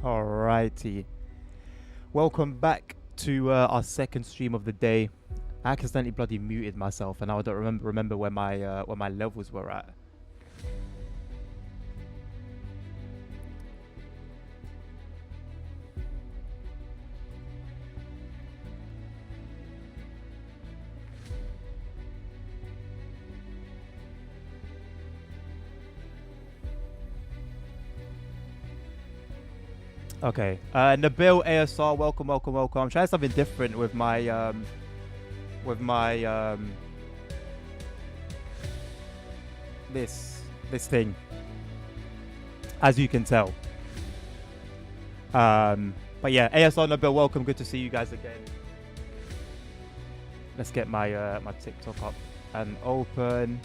Alrighty. Welcome back to our second stream of the day. I accidentally bloody muted myself, and now I don't remember where my levels were at. Okay. Nabil ASR, welcome. I'm trying something different with my this thing, as you can tell. But yeah, ASR Nabil, welcome. Good to see you guys again. Let's get my my TikTok up and open.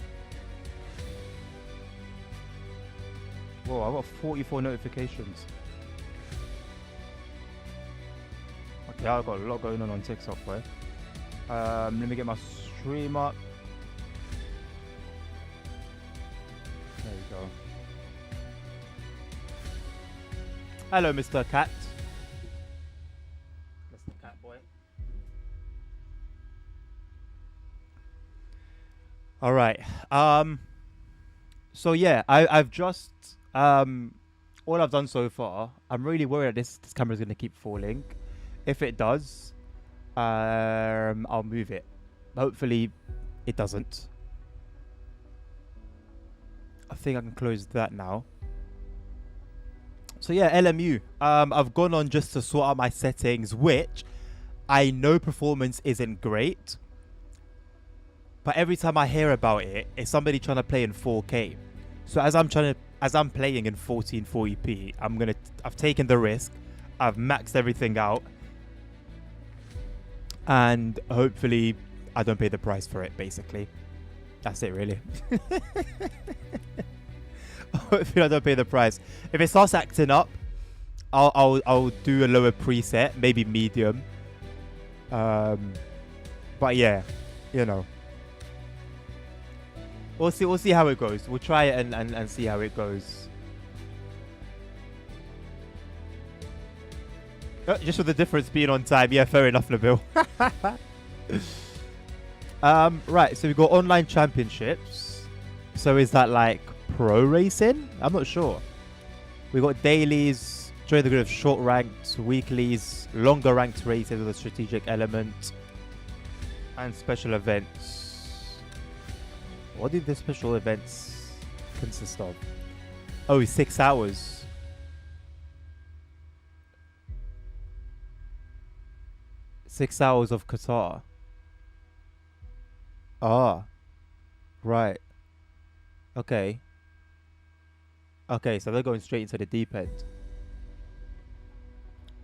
Whoa, I've got 44 notifications. Okay, I've got a lot going on TikTok, boy. Let me get my stream up. There you go. Hello, Mr. Cat. Mr. Cat Boy. All right. So yeah, I've just all I've done so far. I'm really worried that this camera's gonna keep falling. If it does, I'll move it. Hopefully, it doesn't. I think I can close that now. So yeah, LMU. I've gone on just to sort out my settings, which I know performance isn't great. But every time I hear about it, it's somebody trying to play in 4K. So as I'm playing in 1440p, I've taken the risk. I've maxed everything out. And hopefully I don't pay the price for it, basically. That's it, really. Hopefully I don't pay the price. If it starts acting up, I'll do a lower preset, maybe medium. But yeah, you know. We'll see how it goes. We'll try it and see how it goes. Just with the difference being on time. Yeah, fair enough, Nabil. Right, so we've got online championships. So is that like pro racing? I'm not sure. We got dailies, join the grid of short ranked, weeklies, longer ranked races with a strategic element, and special events. What did the special events consist of? Oh, 6 hours. 6 hours of Qatar. Ah, right. Okay. Okay, so they're going straight into the deep end.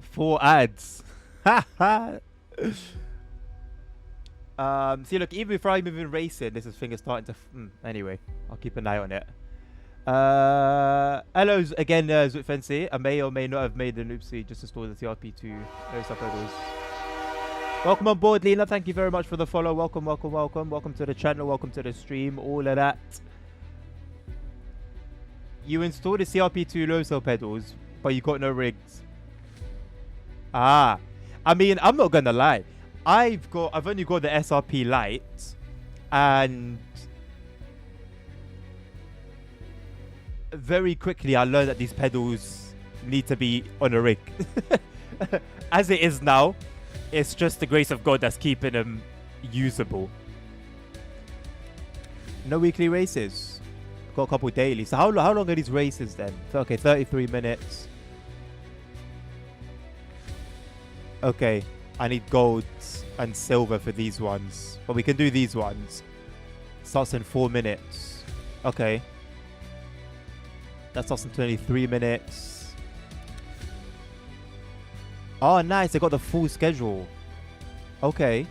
4 ads. See, look, even before I'm even racing, this thing is starting to. Anyway, I'll keep an eye on it. Hello again, Zutfensi. I may or may not have made an oopsie just to store the TRP2. No subtitles. Welcome on board, Lena. Thank you very much for the follow. Welcome to the channel. Welcome to the stream. All of that. You installed the CRP2 low cell pedals, but you got no rigs. Ah, I mean, I'm not gonna lie. I've only got the SRP Lite, and very quickly I learned that these pedals need to be on a rig. As it is now, it's just the grace of God that's keeping them usable. No weekly races. Got a couple daily. So how long are these races then? Okay, 33 minutes. Okay, I need gold and silver for these ones. But we can do these ones. Starts in 4 minutes. Okay. That starts in 23 minutes. Oh, nice. They got the full schedule. Okay.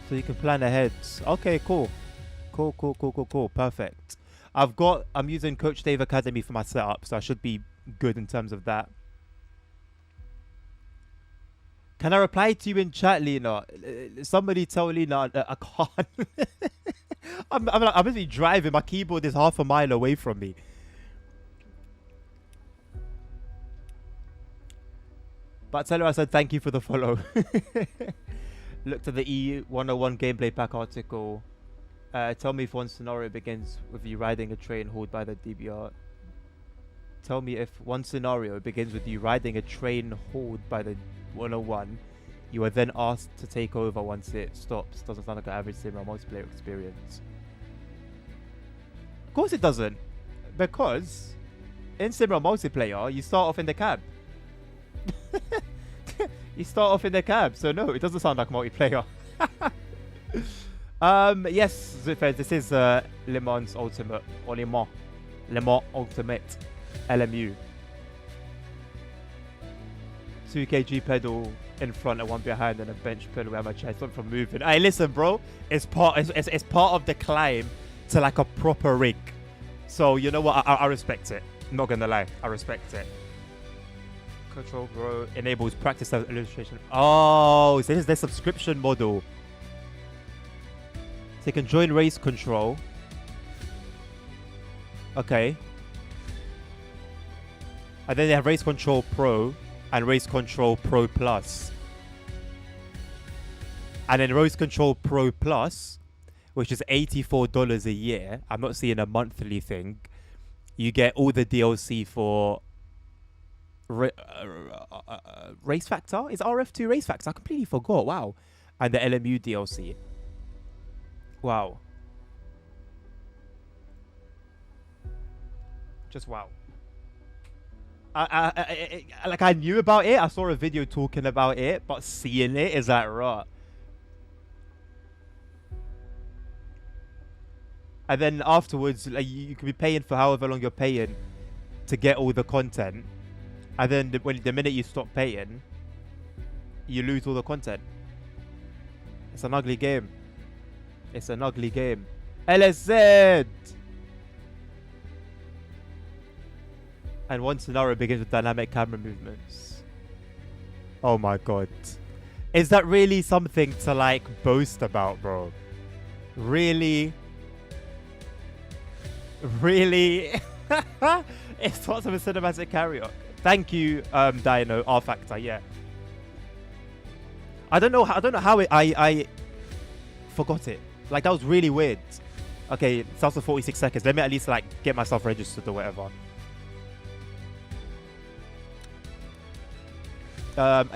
So you can plan ahead. Okay, cool. Cool. Perfect. I'm using Coach Dave Academy for my setup, so I should be good in terms of that. Can I reply to you in chat, Lena? Somebody tell Lena I can't. I'm busy driving. My keyboard is half a mile away from me. But tell her I said thank you for the follow. Looked at the E101 gameplay pack article. Tell me if one scenario begins with you riding a train hauled by the DBR. Tell me if one scenario begins with you riding a train hauled by the 101. You are then asked to take over once it stops. Doesn't sound like an average cinema multiplayer experience. Of course it doesn't. Because in cinema multiplayer, you start off in the cab. You start off in the cab. So no, it doesn't sound like multiplayer. Yes, Zufez, this is Le Mans Ultimate, or Le Mans Ultimate LMU. 2 kg pedal in front and one behind, and a bench pedal where my chest went from moving. Hey, listen, bro, it's part of the climb to like a proper rig. So you know what? I respect it. I'm not gonna lie, I respect it. Control Grow enables practice illustration. Oh, so this is their subscription model. So you can join race control. Okay. And then they have race control pro and race control pro plus. And then race control pro plus, which is $84 a year. I'm not seeing a monthly thing. You get all the DLC for Race Factor. Is RF2 Race Factor? I completely forgot. Wow. And the LMU DLC. Wow. Just wow. I knew about it. I saw a video talking about it, but seeing it is like raw. And then afterwards, like, you could be paying for however long you're paying to get all the content. And then the minute you stop paying, you lose all the content. It's an ugly game. It's an ugly game. LSZ! And one scenario begins with dynamic camera movements. Oh my god. Is that really something to like boast about, bro? Really? Really? It's part of a cinematic karaoke. Thank you, Dino. R Factor, yeah. I don't know how I forgot it. Like, that was really weird. Okay, it's also 46 seconds. Let me at least like get myself registered or whatever.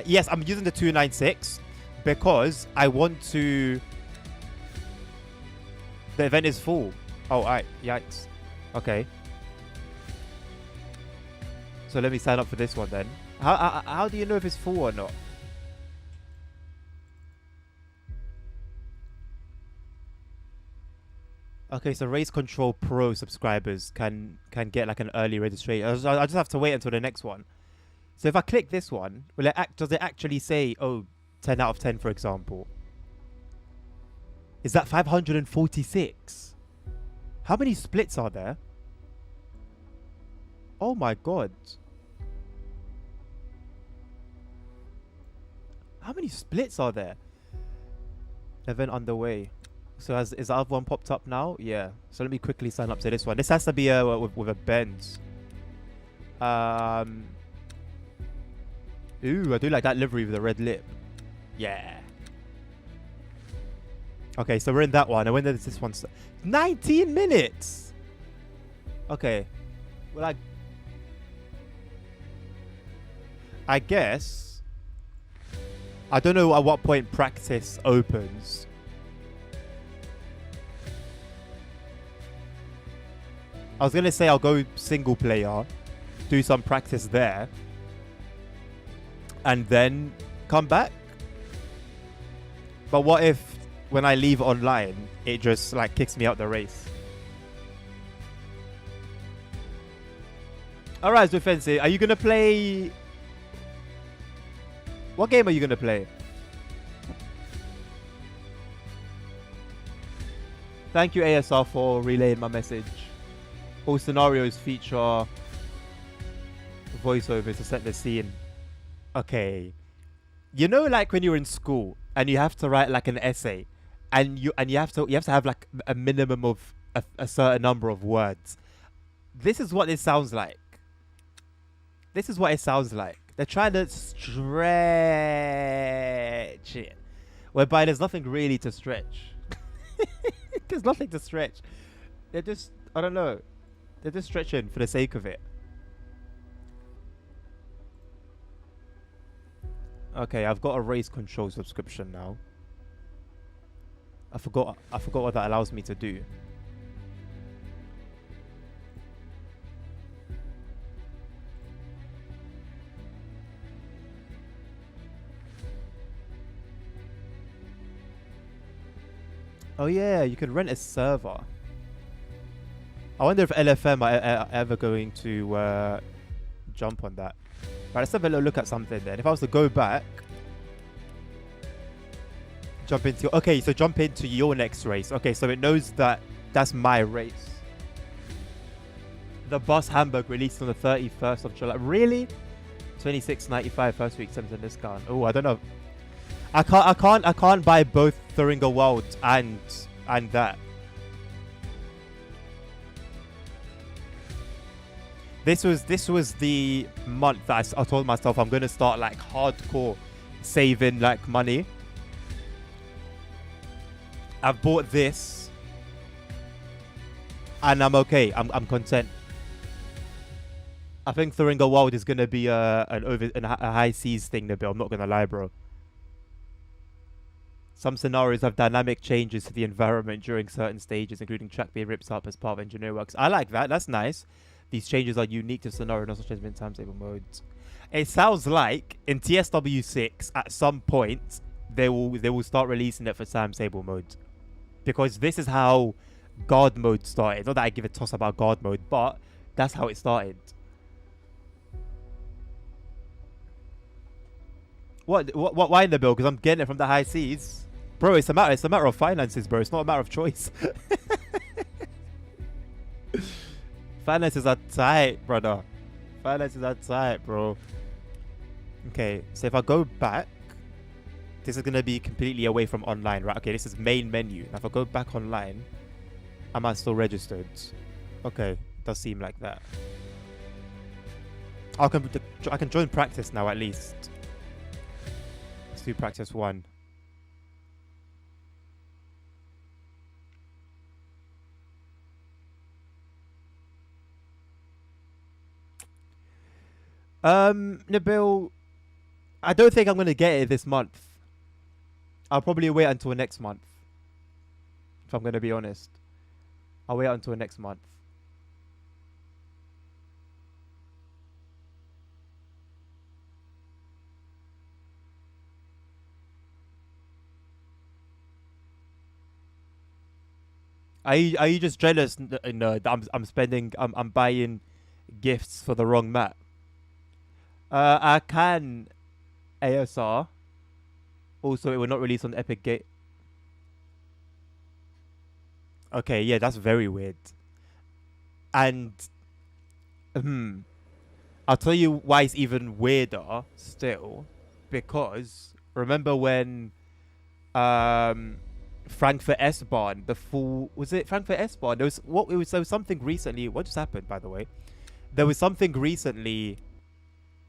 Yes, I'm using the 296 because I want to. The event is full. Oh, alright. Yikes. Okay. So let me sign up for this one then. How do you know if it's full or not? Okay, so Race Control Pro subscribers can get like an early registration. I just have to wait until the next one. So if I click this one, will it does it actually say, oh, 10 out of 10, for example? Is that 546? How many splits are there? Oh my god. How many splits are there? Event underway. So is the other one popped up now? Yeah. So let me quickly sign up to this one. This has to be with a Benz. Ooh, I do like that livery with the red lip. Yeah. Okay, so we're in that one. And when does this one start? 19 minutes! Okay. Well, I guess... I don't know at what point practice opens. I was going to say I'll go single player, do some practice there, and then come back. But what if when I leave online, it just like kicks me out the race? Alright, Zufensi, are you going to play... What game are you going to play? Thank you, ASR, for relaying my message. All scenarios feature voiceovers to set the scene. Okay. You know, like when you're in school and you have to write like an essay, and you have to have like a minimum of a certain number of words. This is what it sounds like. This is what it sounds like. They're trying to stretch it, whereby there's nothing really to stretch. There's nothing to stretch. They're just, I don't know. They're just stretching for the sake of it. Okay, I've got a race control subscription now. I forgot what that allows me to do. Oh yeah, you can rent a server. I wonder if LFM are ever going to jump on that. Right, let's have a little look at something then. If I was to go back, jump into your next race. Okay, so it knows that that's my race. The Boss Hamburg released on the 31st of July. Really? $26.95 first week 7% discount. Oh, I don't know. I can't buy both Thuringia World and that. This was the month that I told myself I'm gonna start like hardcore saving like money. I've bought this and I'm okay. I'm content. I think Thuringia World is gonna be a high seas thing to build. I'm not gonna lie, bro. Some scenarios have dynamic changes to the environment during certain stages, including track being ripped up as part of engineer works. I like that. That's nice. These changes are unique to scenario, not such as in timetable modes. It sounds like in TSW6 at some point they will start releasing it for timetable mode, because this is how guard mode started. Not that I give a toss about guard mode, but that's how it started. What? Why in the bill? Because I'm getting it from the high seas, bro. It's a matter of finances, bro. It's not a matter of choice. Finances are tight, brother. Finances are tight, bro. Okay, so if I go back, this is gonna be completely away from online, right? Okay, this is main menu. Now if I go back online, am I still registered? Okay, does seem like that. I can join practice now at least. Let's do practice 1. Nabil, I don't think I'm gonna get it this month. I'll probably wait until next month. If I'm gonna be honest, I'll wait until next month. Are you just jealous? No, that I'm buying gifts for the wrong map. I can ASR. Also, it will not release on Epic Game. Okay, yeah, that's very weird. And I'll tell you why it's even weirder still, because remember when Frankfurt S-Bahn, was it Frankfurt S-Bahn? There was something recently. What just happened, by the way? There was something recently.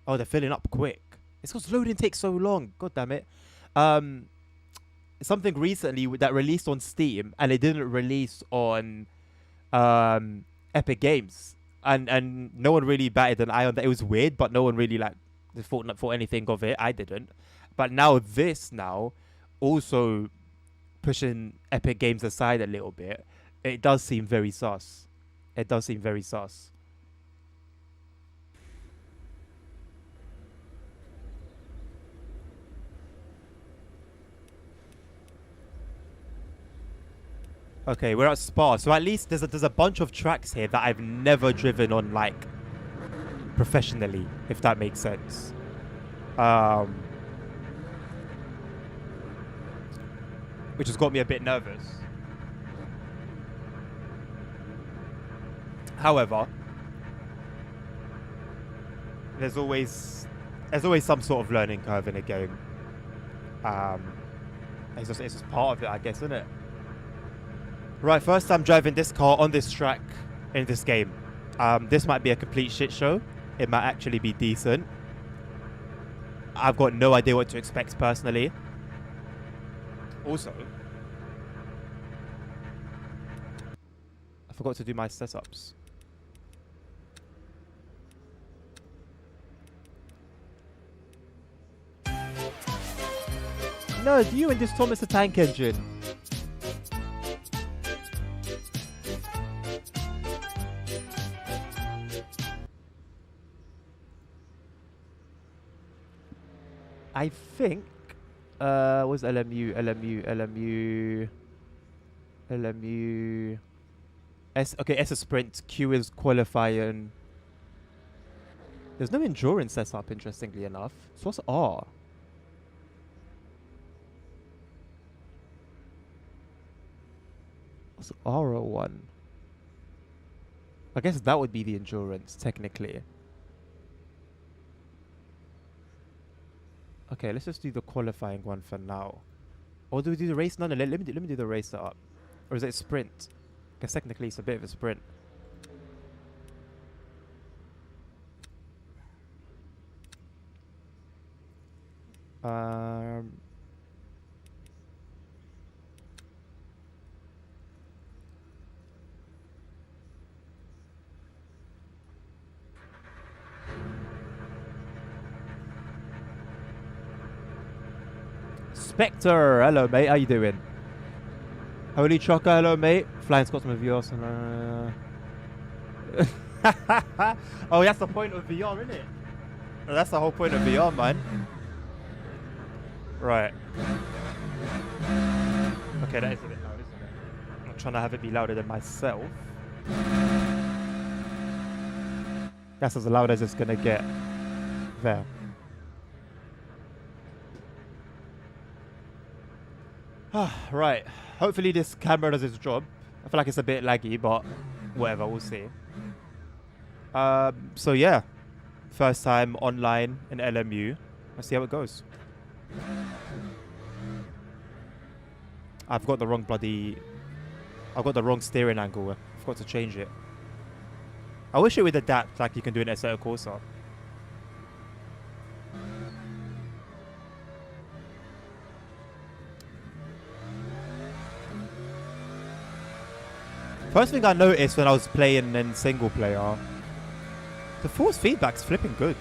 Oh, they're filling up quick. It's because loading takes so long. God damn it. Something recently that released on Steam and it didn't release on Epic Games, and no one really batted an eye on that. It was weird, but no one really thought anything of it. I didn't. But now this also pushing Epic Games aside a little bit, it does seem very sus. It does seem very sus. Okay, we're at Spa, so at least there's a bunch of tracks here that I've never driven on, like, professionally, if that makes sense. Which has got me a bit nervous. However, there's always some sort of learning curve in a game. It's just part of it, I guess, isn't it? Right, first time driving this car on this track in this game. This might be a complete shit show. It might actually be decent. I've got no idea what to expect personally. Also, I forgot to do my setups. No, you and this Thomas the Tank Engine. I think was LMU. Okay, S is sprint, Q is qualifying. There's no endurance setup, interestingly enough. So what's R? What's R01? I guess that would be the endurance, technically. Okay, let's just do the qualifying one for now. Or do we do the race? No, let me do the race setup. Or is it sprint? Because technically it's a bit of a sprint. Spectre, hello mate, how you doing? Holy Chocker, hello mate. Flying Scotsman with yours. Oh, that's the point of VR, isn't it? No, that's the whole point of VR, man. Right. Okay, that is a bit loud, isn't it? I'm not trying to have it be louder than myself. That's as loud as it's gonna get. There. Right. Hopefully this camera does its job. I feel like it's a bit laggy, but whatever, we'll see. So yeah. First time online in LMU. Let's see how it goes. I've got the wrong steering angle. I forgot to change it. I wish it would adapt like you can do in Assetto Corsa. First thing I noticed when I was playing in single player, the force feedback's flipping good.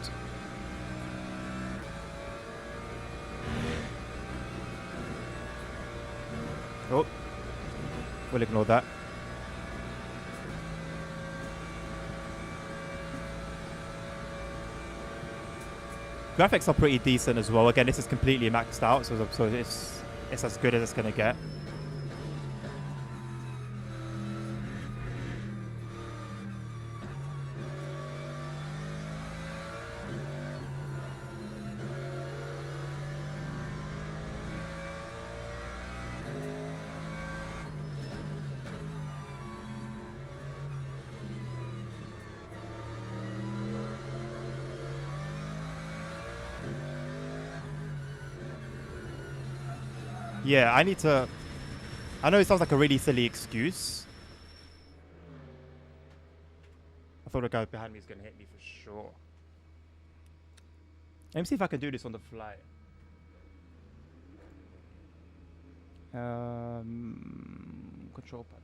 Oh, we'll ignore that. Graphics are pretty decent as well. Again, this is completely maxed out, so it's as good as it's gonna get. Yeah, I know it sounds like a really silly excuse. I thought the guy behind me is going to hit me for sure. Let me see if I can do this on the fly. Control panel.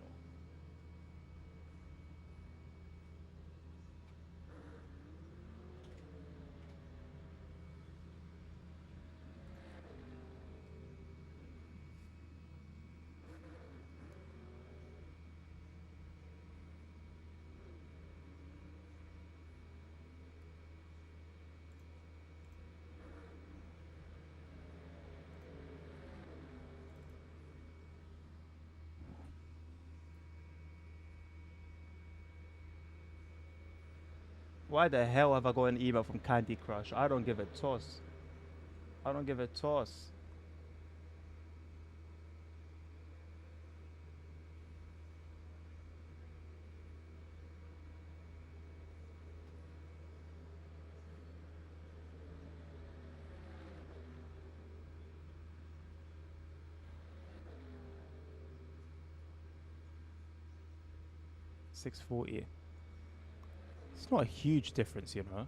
Why the hell have I got an email from Candy Crush? I don't give a toss. I don't give a toss. $640. It's not a huge difference, you know.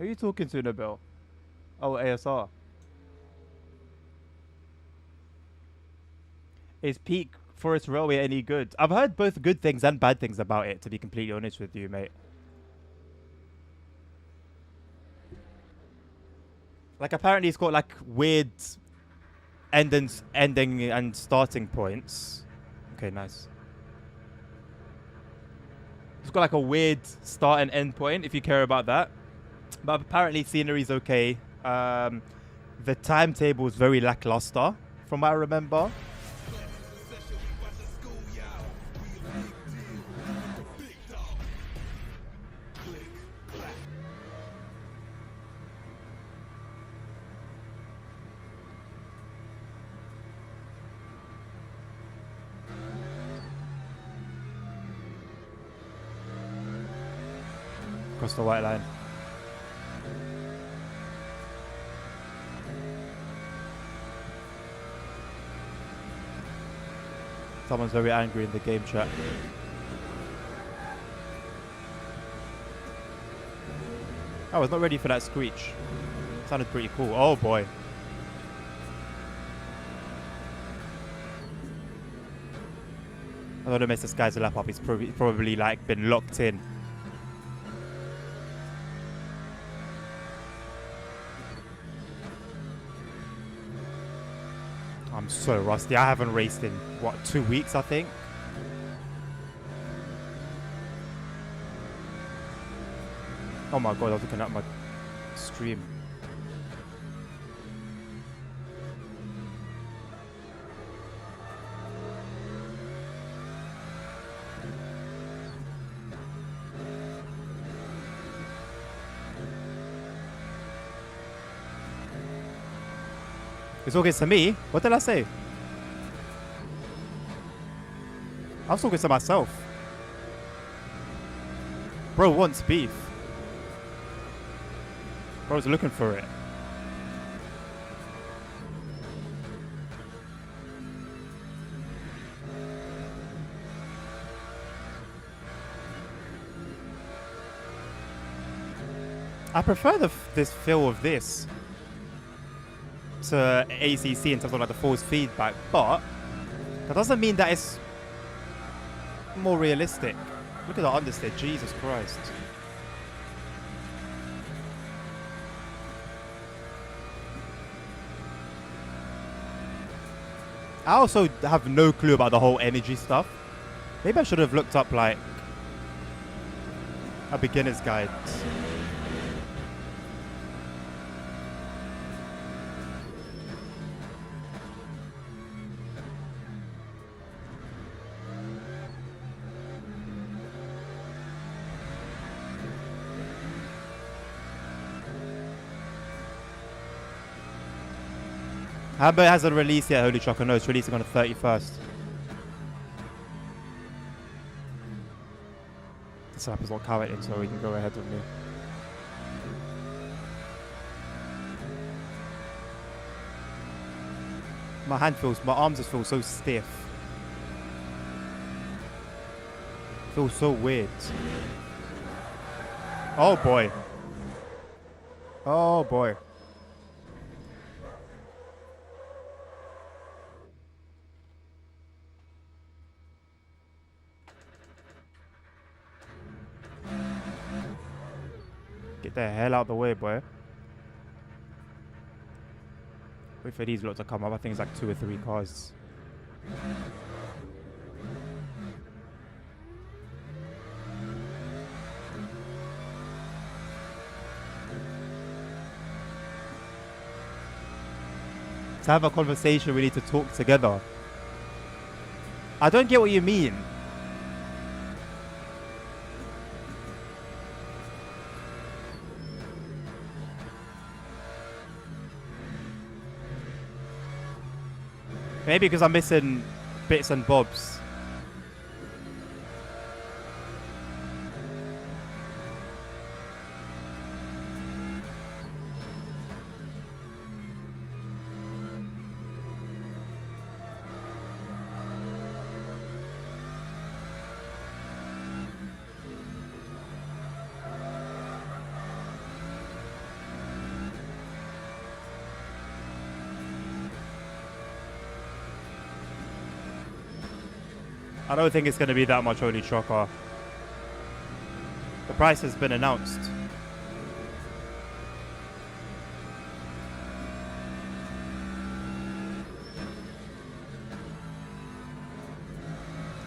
Who are you talking to, Nabil? Oh, ASR. Is Peak Forest Railway any good? I've heard both good things and bad things about it, to be completely honest with you, mate. Like, apparently it's got, like, weird ending and starting points. Okay, nice. It's got, like, a weird start and end point, if you care about that. But apparently scenery's okay. The timetable is very lackluster, from what I remember. Across the white line. Someone's very angry in the game chat. I was not ready for that screech. Sounded pretty cool. Oh boy. I don't know, miss this guy's lap up. He's probably like been locked in. I'm so rusty. I haven't raced in, what, 2 weeks, I think? Oh my god, I was looking at my stream. You're talking to me? What did I say? I was talking to myself. Bro wants beef. Bro's looking for it. I prefer this feel of this to ACC in terms of like the force feedback, but that doesn't mean that it's more realistic. Look at the understeer, Jesus Christ. I also have no clue about the whole energy stuff. Maybe I should have looked up like a beginner's guide. Hamburg hasn't released yet, Holy Chocolate. No, it's releasing on the 31st. This app is not commenting, so we can go ahead with me. My arms just feel so stiff. Feels so weird. Oh boy. Oh boy. Get the hell out of the way, boy. Wait for these lot to come up. I think it's like 2 or 3 cars. To have a conversation, we need to talk together. I don't get what you mean. Maybe because I'm missing bits and bobs. I don't think it's going to be that much only chocker. The price has been announced.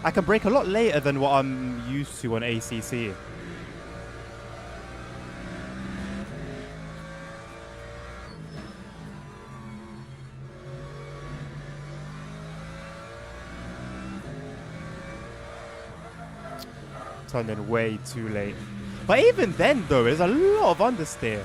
I can break a lot later than what I'm used to on ACC. Turned in way too late. But even then, though, there's a lot of understeer.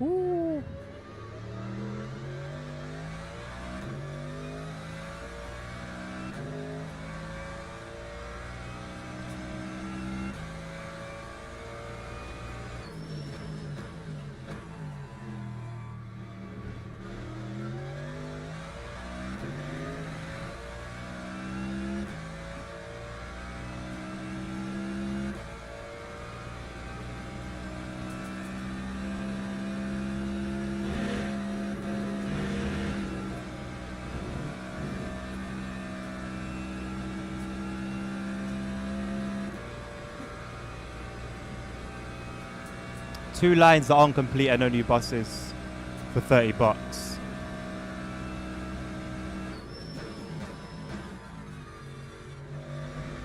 Ooh. Two lines that aren't complete and no new buses for $30.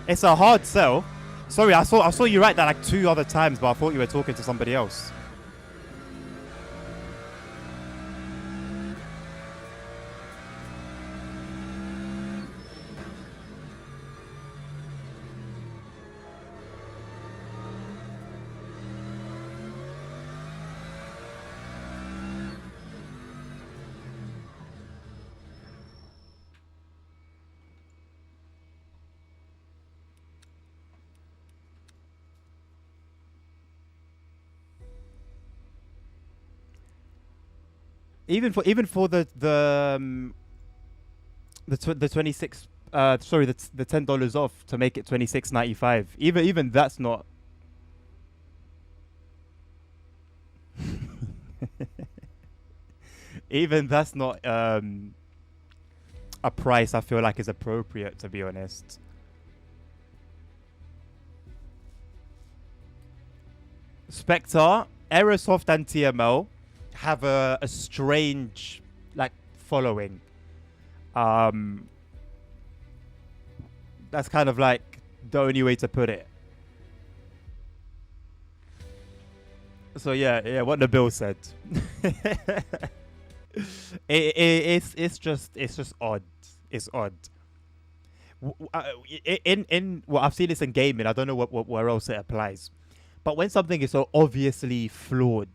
It's a hard sell. Sorry, I saw you write that like 2 other times, but I thought you were talking to somebody else. Even for the 26 sorry, the $10 off to make it $26.95. Even that's not. Even that's not a price I feel like is appropriate, to be honest. Spectre, Aerosoft, and TML have a strange like following. That's kind of like the only way to put it. So yeah, what the bill said. It's just odd. It's odd. In well, I've seen this in gaming. I don't know where else it applies. But when something is so obviously flawed,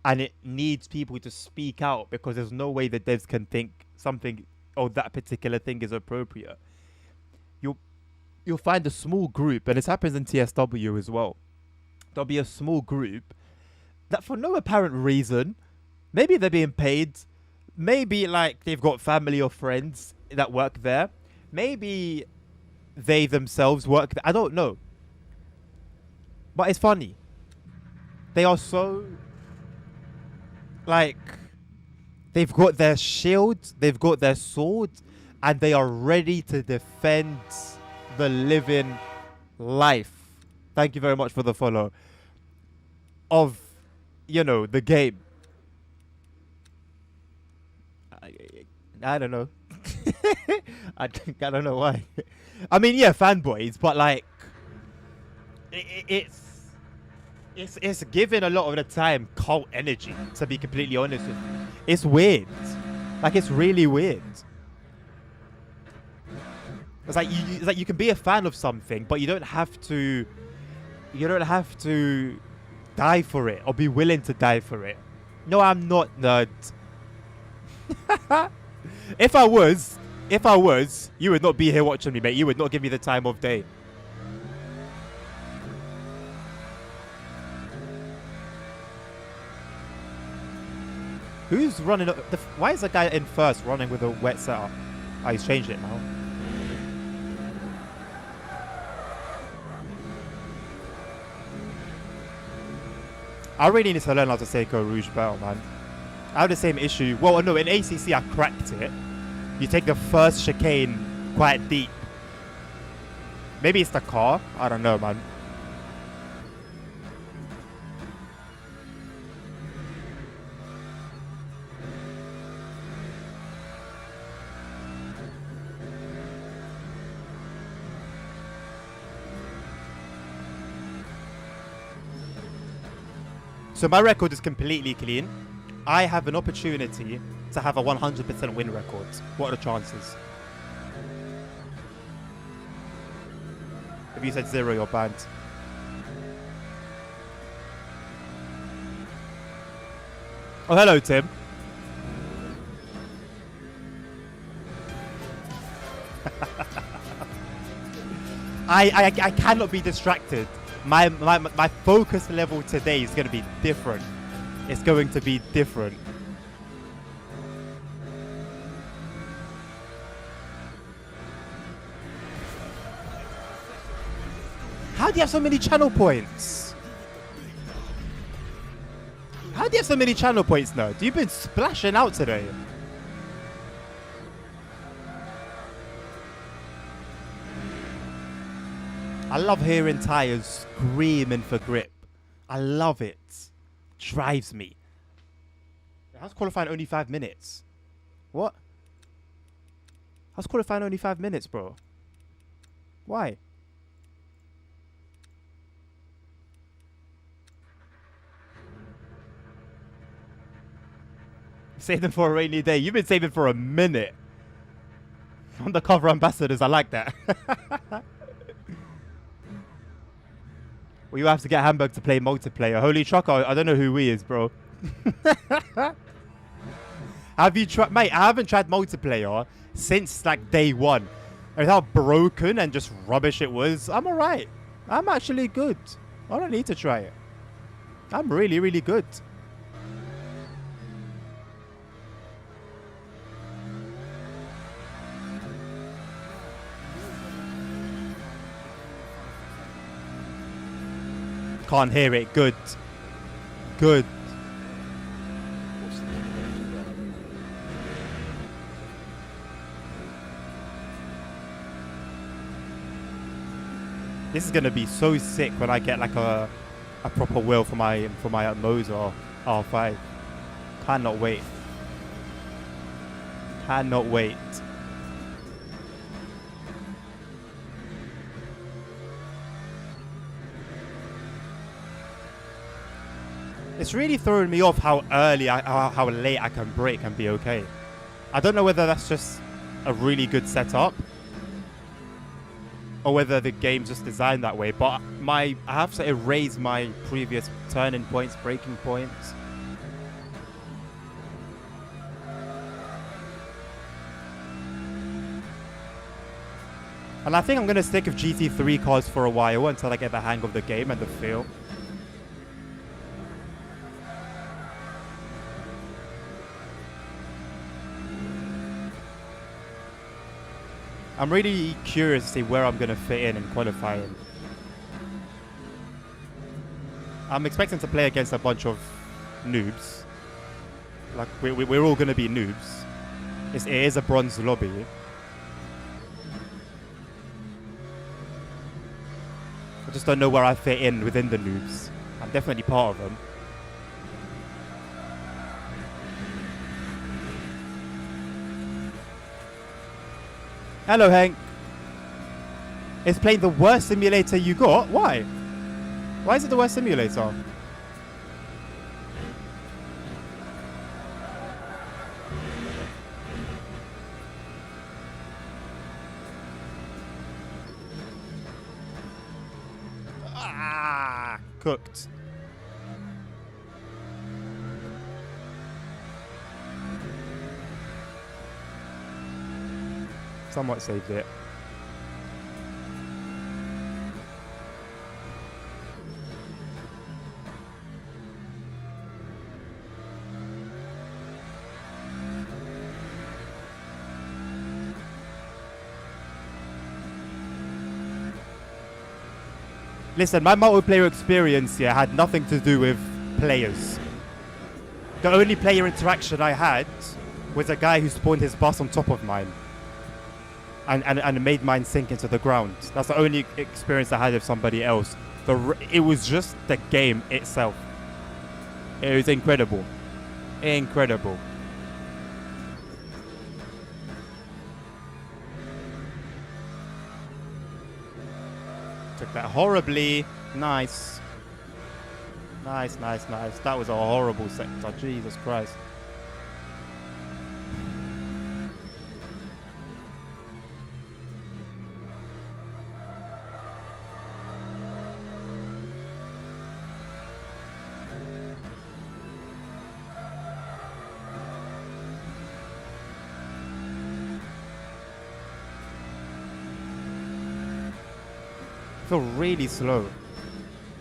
and it needs people to speak out because there's no way the devs can think something or that particular thing is appropriate, you'll find a small group, and this happens in TSW as well. There'll be a small group that for no apparent reason, maybe they're being paid, maybe like they've got family or friends that work there, maybe they themselves work there, I don't know. But it's funny. They are so like, they've got their shield, they've got their sword, and they are ready to defend the living life. Thank you very much for the follow. Of, the game. I don't know. I don't know why. I mean, yeah, fanboys, but like, it's given a lot of the time cult energy, to be completely honest with you. It's weird. Like, it's really weird. It's like you can be a fan of something, but you don't have to die for it or be willing to die for it. No, I'm not, nerd. If I was, you would not be here watching me, mate. You would not give me the time of day. Who's running? Why is the guy in first running with a wet setup? Oh, he's changed it now. I really need to learn how to say Go Rouge better, man. I have the same issue. Well, no, in ACC I cracked it. You take the first chicane quite deep. Maybe it's the car. I don't know, man. So my record is completely clean. I have an opportunity to have a 100% win record. What are the chances? If you said 0, you're banned. Oh, hello, Tim. I cannot be distracted. My focus level today is going to be different. It's going to be different. How do you have so many channel points? How do you have so many channel points now? You've been splashing out today. I love hearing tyres screaming for grip. I love it. Drives me. How's qualifying only 5 minutes? What? How's qualifying only 5 minutes, bro? Why? Save them for a rainy day. You've been saving for a minute. Undercover ambassadors, I like that. Well, you have to get Hamburg to play multiplayer. Holy trucker, I don't know who he is, bro. Have you tried? Mate, I haven't tried multiplayer since like day one. And how broken and just rubbish it was. I'm alright. I'm actually good. I don't need to try it. I'm really, really good. Can't hear it. Good. Good. This is gonna be so sick when I get like a proper wheel for my Moser R5. Cannot wait. Cannot wait. It's really throwing me off how early, how late I can brake and be okay. I don't know whether that's just a really good setup or whether the game's just designed that way. But I have to erase my previous turning points, braking points. And I think I'm going to stick with GT3 cars for a while until I get the hang of the game and the feel. I'm really curious to see where I'm going to fit in qualifying. I'm expecting to play against a bunch of noobs. Like, we're all going to be noobs. It is a bronze lobby. I just don't know where I fit in within the noobs. I'm definitely part of them. Hello, Hank. It's playing the worst simulator you got? Why? Why is it the worst simulator? Ah, cooked. Somewhat saved it. Listen, my multiplayer experience here had nothing to do with players. The only player interaction I had was a guy who spawned his bus on top of mine. And made mine sink into the ground. That's the only experience I had with somebody else. It was just the game itself. It was incredible. Incredible. Took that horribly. Nice. Nice. That was a horrible sector. Jesus Christ. I feel really slow.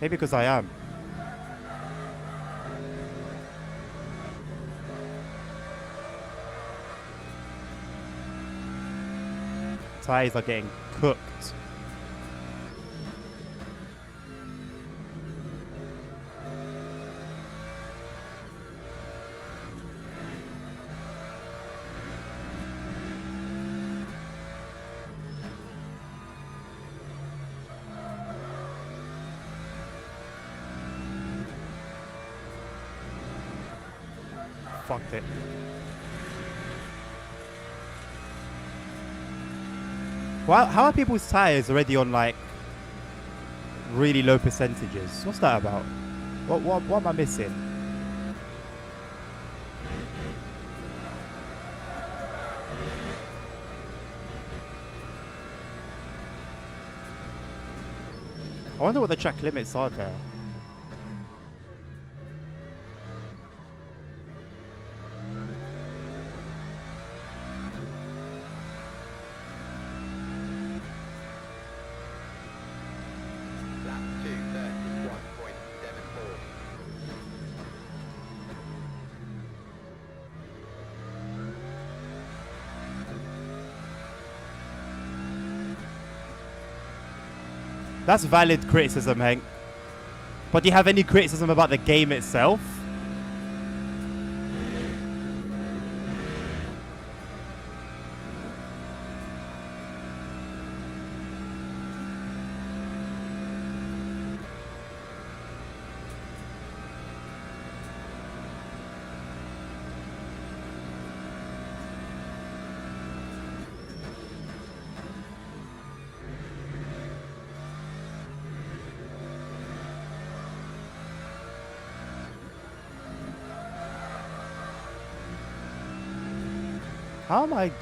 Maybe because I am. Tires are getting cooked. Fucked it. Well, how are people's tires already on like really low percentages? What's that about? What am I missing? I wonder what the track limits are there. That's valid criticism, Hank. But do you have any criticism about the game itself?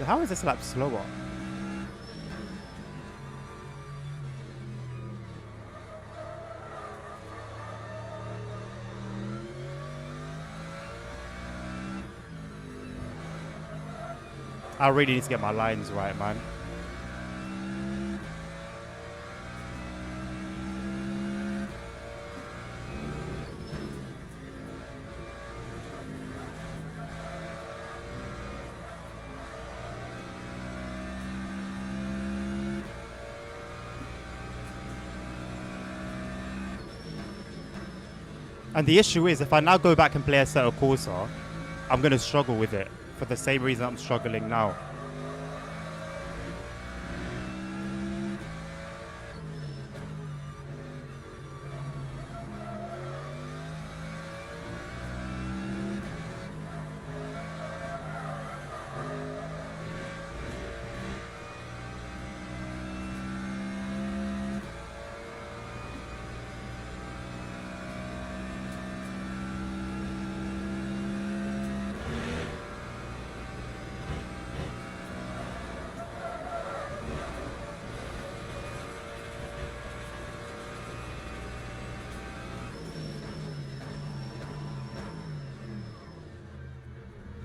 How is this lap slower? I really need to get my lines right, man. And the issue is, if I now go back and play Assetto Corsa, I'm going to struggle with it for the same reason I'm struggling now.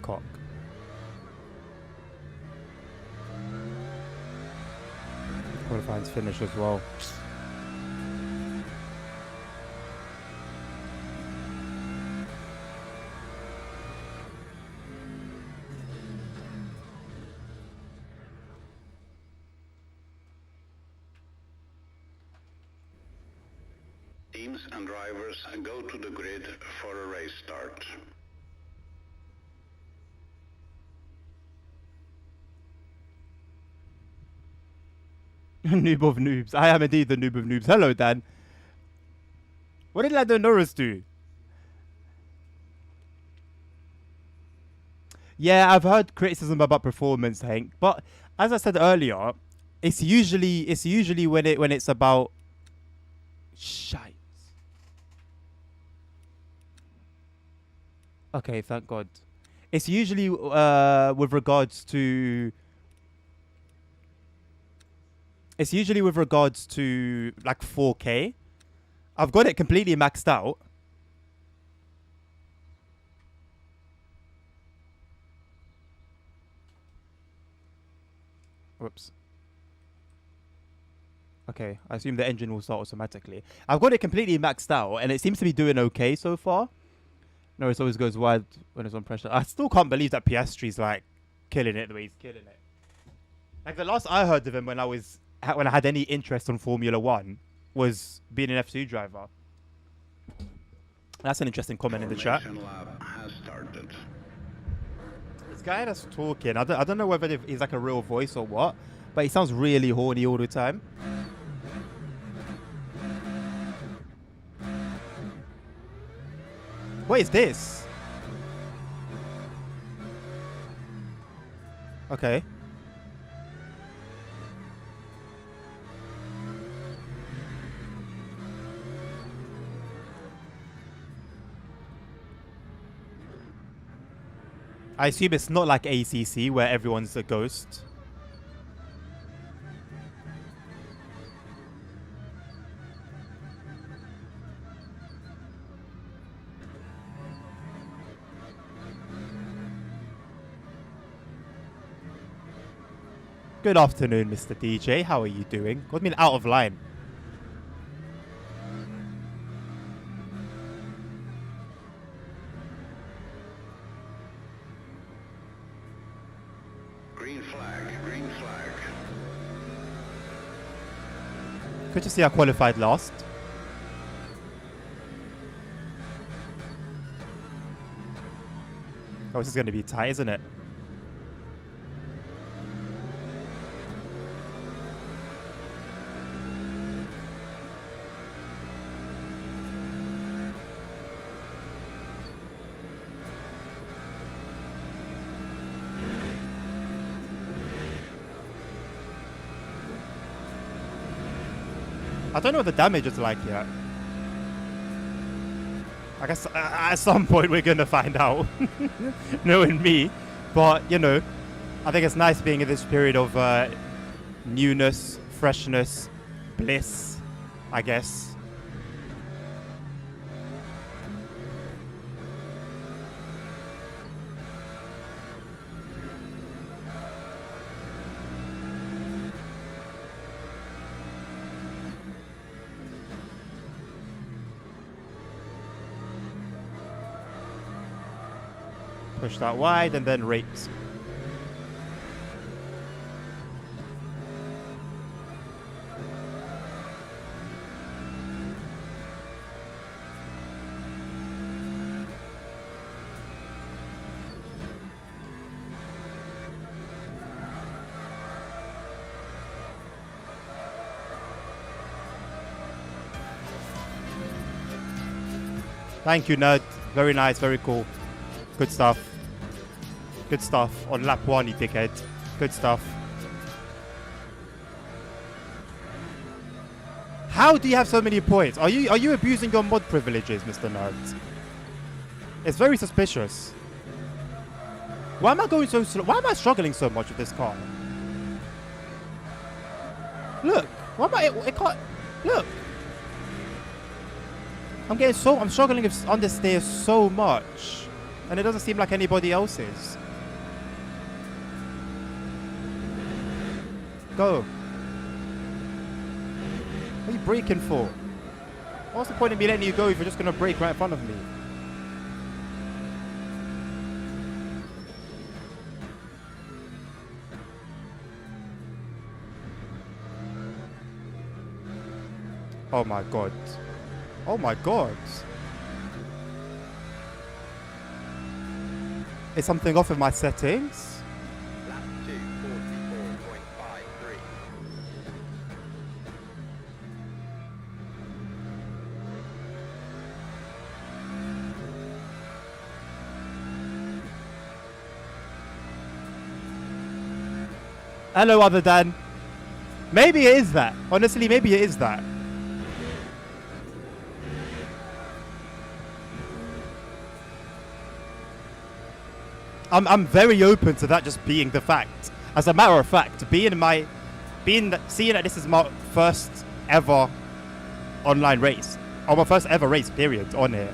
Cock. Qualifying's finished as well. Teams and drivers go to the grid for a race start. Noob of noobs. I am indeed the noob of noobs. Hello, Dan. What did Lando Norris do? Yeah, I've heard criticism about performance, Hank. But as I said earlier, it's usually when it's about shite. Okay, thank God. It's usually with regards to. It's usually with regards to like 4K. I've got it completely maxed out. Whoops. Okay, I assume the engine will start automatically. I've got it completely maxed out, and it seems to be doing okay so far. No, it always goes wide when it's on pressure. I still can't believe that Piastri's like killing it the way he's killing it. Like the last I heard of him when I had any interest on Formula One was being an F2 driver. That's an interesting comment in the chat. Lap has started. This guy that's talking, I don't know whether he's like a real voice or what, but he sounds really horny all the time. What is this? Okay. I assume it's not like ACC where everyone's a ghost. Good afternoon, Mr. DJ. How are you doing? Got me out of line. Green flag, green flag. Good to see I qualified last. Oh, this is going to be tight, isn't it? I don't know what the damage is like yet. I guess at some point we're going to find out. Knowing me. But, you know, I think it's nice being in this period of newness, freshness, bliss, I guess. Push that wide and then rate. Thank you, nerd. Very nice, very cool. Good stuff. Good stuff on lap 1, you dickhead. Good stuff. How do you have so many points? Are you abusing your mod privileges, Mr. Nerd? It's very suspicious. Why am I going so slow? Why am I struggling so much with this car? Look. Why am I... It can't... Look. I'm struggling with understeer so much. And it doesn't seem like anybody else is. Go. What are you braking for? What's the point of me letting you go if you're just going to brake right in front of me? Oh my god. Oh my god. Is something off with my settings? Lap 2, 44.53. Hello, other Dan. Maybe it is that. Honestly, maybe it is that. I'm very open to that just being the fact. As a matter of fact, seeing that this is my first ever online race, or my first ever race period on here,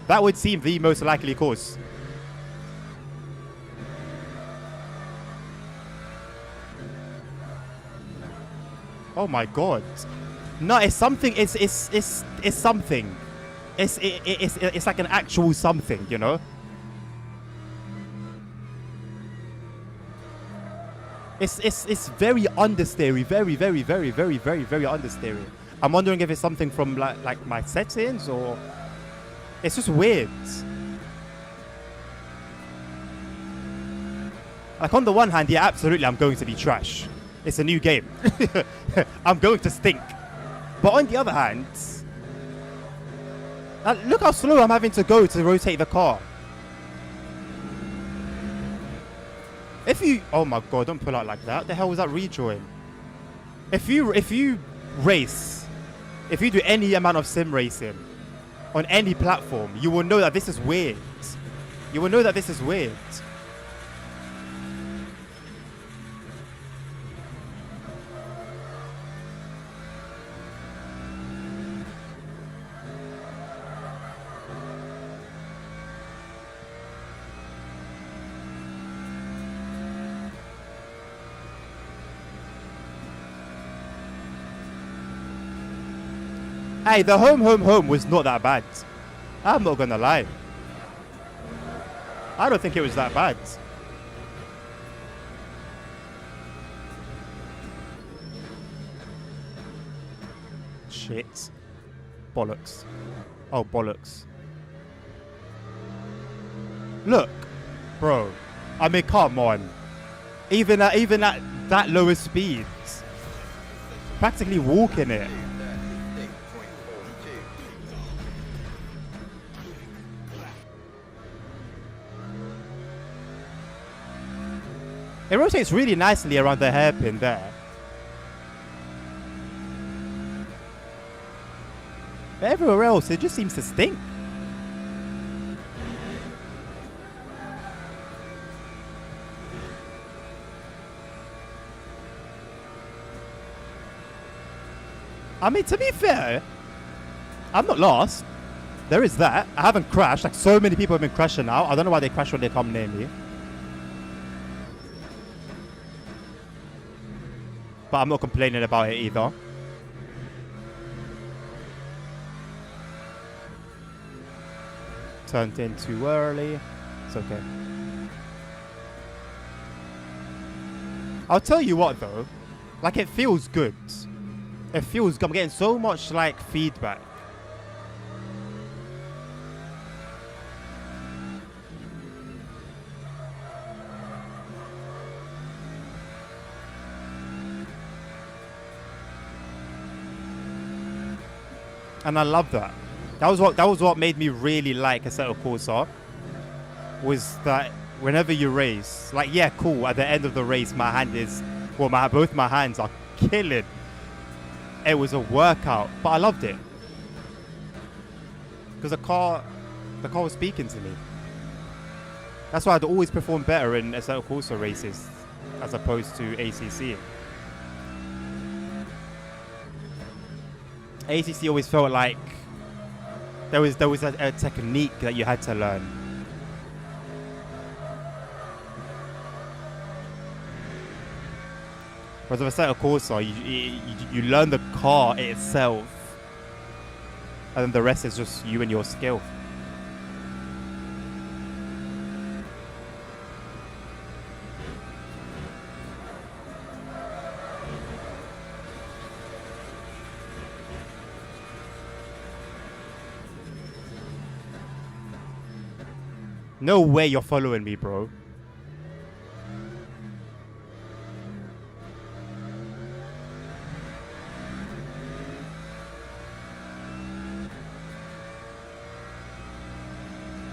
that would seem the most likely course. Oh my god! No, it's something. It's something. It's like an actual something, you know. It's very understeery, very understeery. I'm wondering if it's something from like my settings, or it's just weird. Like on the one hand, yeah, absolutely, I'm going to be trash. It's a new game. I'm going to stink. But on the other hand, look how slow I'm having to go to rotate the car. Oh my god, don't pull out like that. What the hell was that rejoin? If you race, if you do any amount of sim racing on any platform, you will know that this is weird. You will know that this is weird. Hey, the home was not that bad. I'm not gonna lie. I don't think it was that bad. Shit. Bollocks. Oh, bollocks. Look, bro. I mean, come on. Even at that lower speeds, practically walking it. It rotates really nicely around the hairpin there. But everywhere else, it just seems to stink. I mean, to be fair, I'm not lost. There is that. I haven't crashed. Like, so many people have been crashing now. I don't know why they crash when they come near me. But I'm not complaining about it either. Turned in too early. It's okay. I'll tell you what though. Like, it feels good. It feels good. I'm getting so much like feedback. And I love that. That was what made me really like Assetto Corsa. Was that whenever you race, like, yeah, cool. At the end of the race, my hand is, well, both my hands are killing. It was a workout, but I loved it because the car was speaking to me. That's why I'd always perform better in Assetto Corsa races as opposed to ACC. ACC always felt like there was a technique that you had to learn. Whereas with Assetto Corsa, you learn the car itself, and then the rest is just you and your skill. No way you're following me, bro.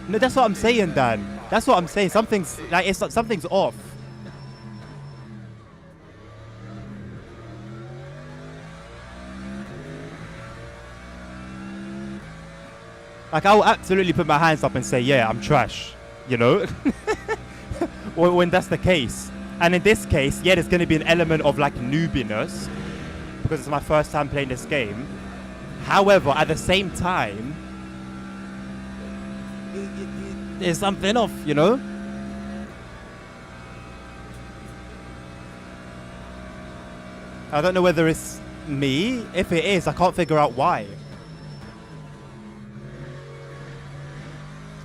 No, that's what I'm saying, Dan. That's what I'm saying. Something's like something's off. Like, I'll absolutely put my hands up and say, yeah, I'm trash. You know? when that's the case. And in this case, yeah, there's going to be an element of like noobiness because it's my first time playing this game. However, at the same time, there's something off, you know? I don't know whether it's me. If it is, I can't figure out why.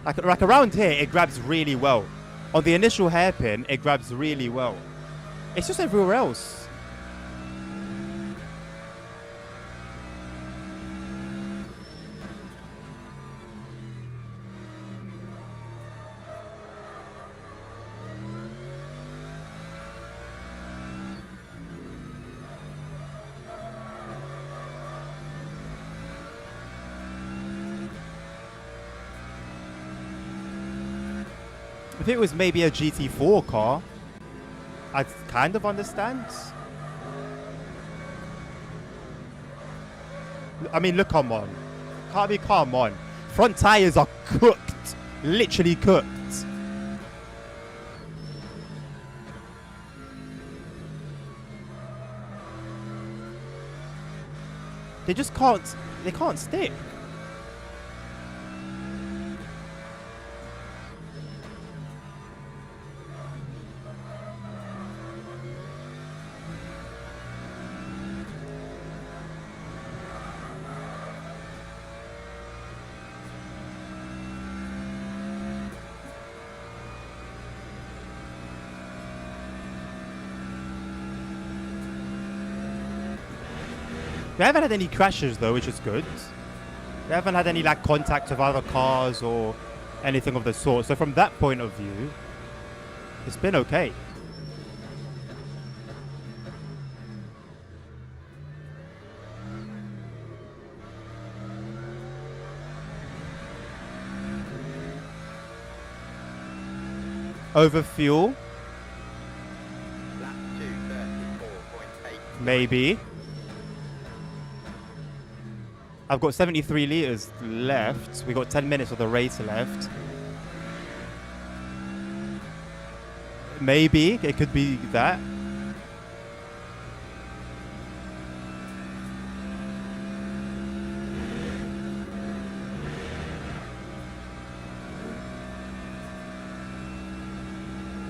Like around here, it grabs really well. On the initial hairpin, it grabs really well. It's just everywhere else. If it was maybe a GT4 car, I'd kind of understand. I mean, look, come on. Come on. Front tires are cooked. Literally cooked. They just can't, they can't stick. They haven't had any crashes though, which is good. They haven't had any like contact with other cars or anything of the sort. So from that point of view, it's been okay. Over fuel? Lap 2, 34.8. Maybe. I've got 73 litres left. We got 10 minutes of the race left. Maybe it could be that.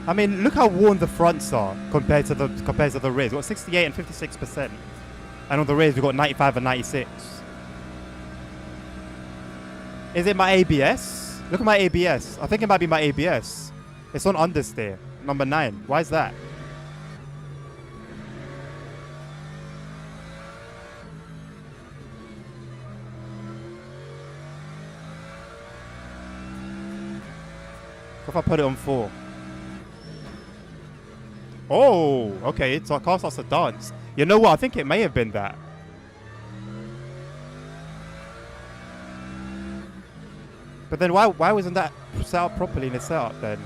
I mean, look how worn the fronts are compared to the rears. We've got 68 and 56%. And on the rears we've got 95 and 96. Is it my ABS? Look at my ABS. I think it might be my ABS. It's on understeer, number 9. Why is that? What if I put it on 4? Oh, okay. So our car starts to dance. You know what? I think it may have been that. But then why wasn't that set up properly in the setup then?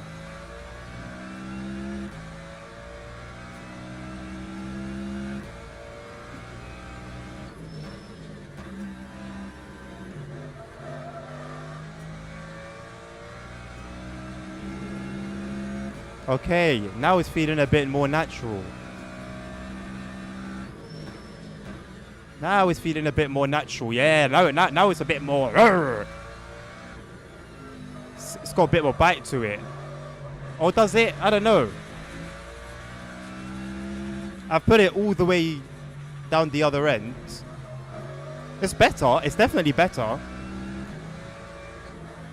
Okay, now it's feeling a bit more natural. Now it's feeling a bit more natural. Yeah, now it's a bit more. It's got a bit more bite to it. Or does it? I don't know. I've put it all the way down the other end. It's better. It's definitely better.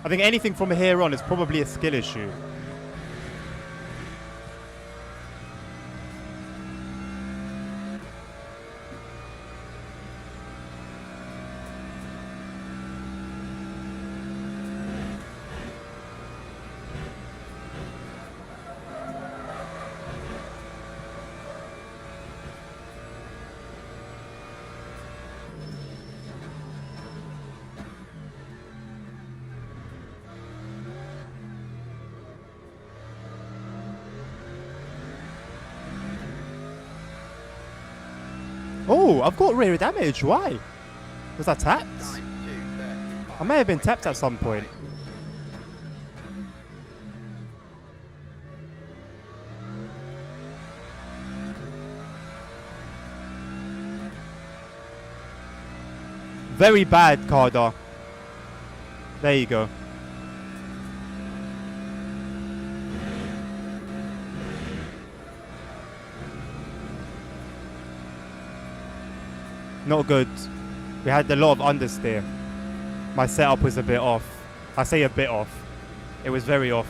I think anything from here on is probably a skill issue. Oh, I've got rear damage. Why? Was I tapped? Time to 35. I may have been tapped at some point. Very bad, Carter. There you go. Not good. We had a lot of understeer. My setup was a bit off. I say a bit off. It was very off.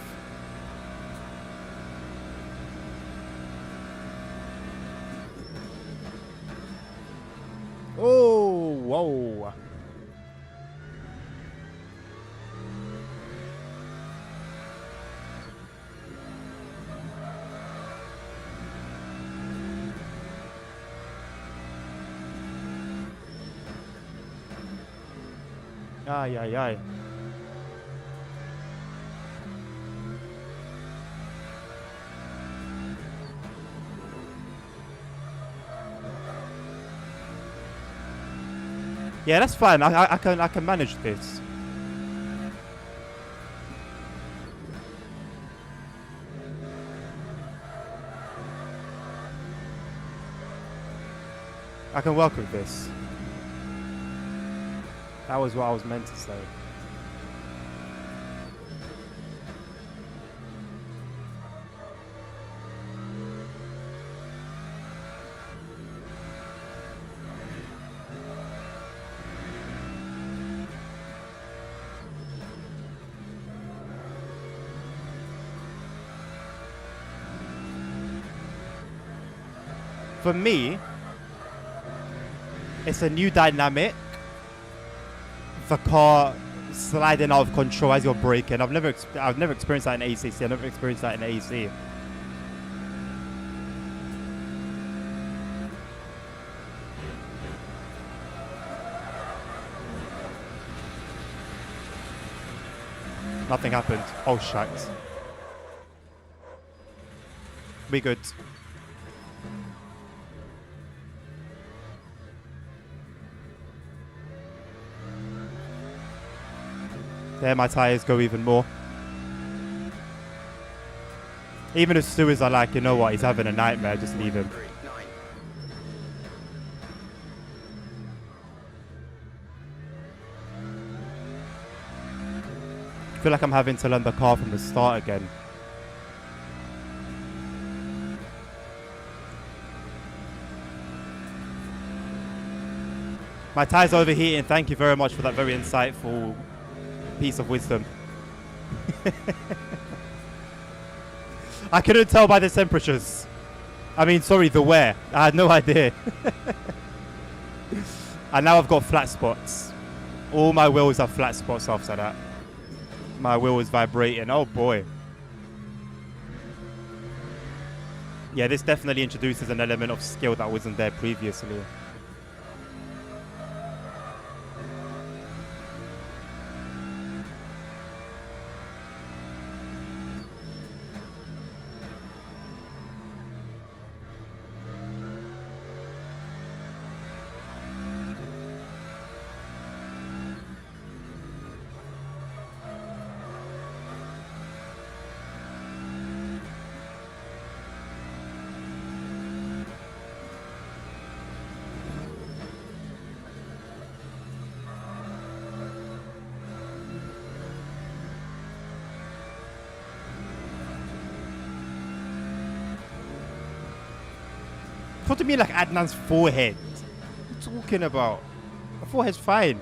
Oh, whoa. Ay, ay, ay. Yeah, that's fine. I can manage this. I can work with this. That was what I was meant to say. For me, it's a new dynamic. The car sliding out of control as you're braking. I've never experienced that in ACC. I've never experienced that in AC. Nothing happened. Oh shit. We good. There, my tyres go even more. Even as stewards are like, you know what, he's having a nightmare, just leave him. 9. I feel like I'm having to learn the car from the start again. My tyres are overheating. Thank you very much for that very insightful piece of wisdom. I couldn't tell by the temperatures. I mean, sorry, the wear. I had no idea. And now I've got flat spots. All my wheels have flat spots after that. My wheel is vibrating. Oh boy. Yeah, this definitely introduces an element of skill that wasn't there previously. What do you mean like Adnan's forehead? What are you talking about? My forehead's fine.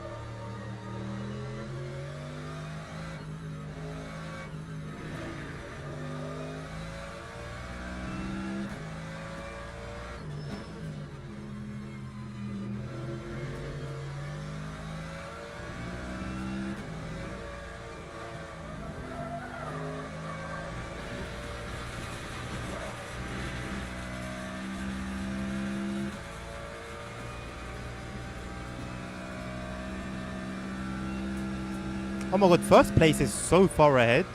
Oh my god, first place is so far ahead.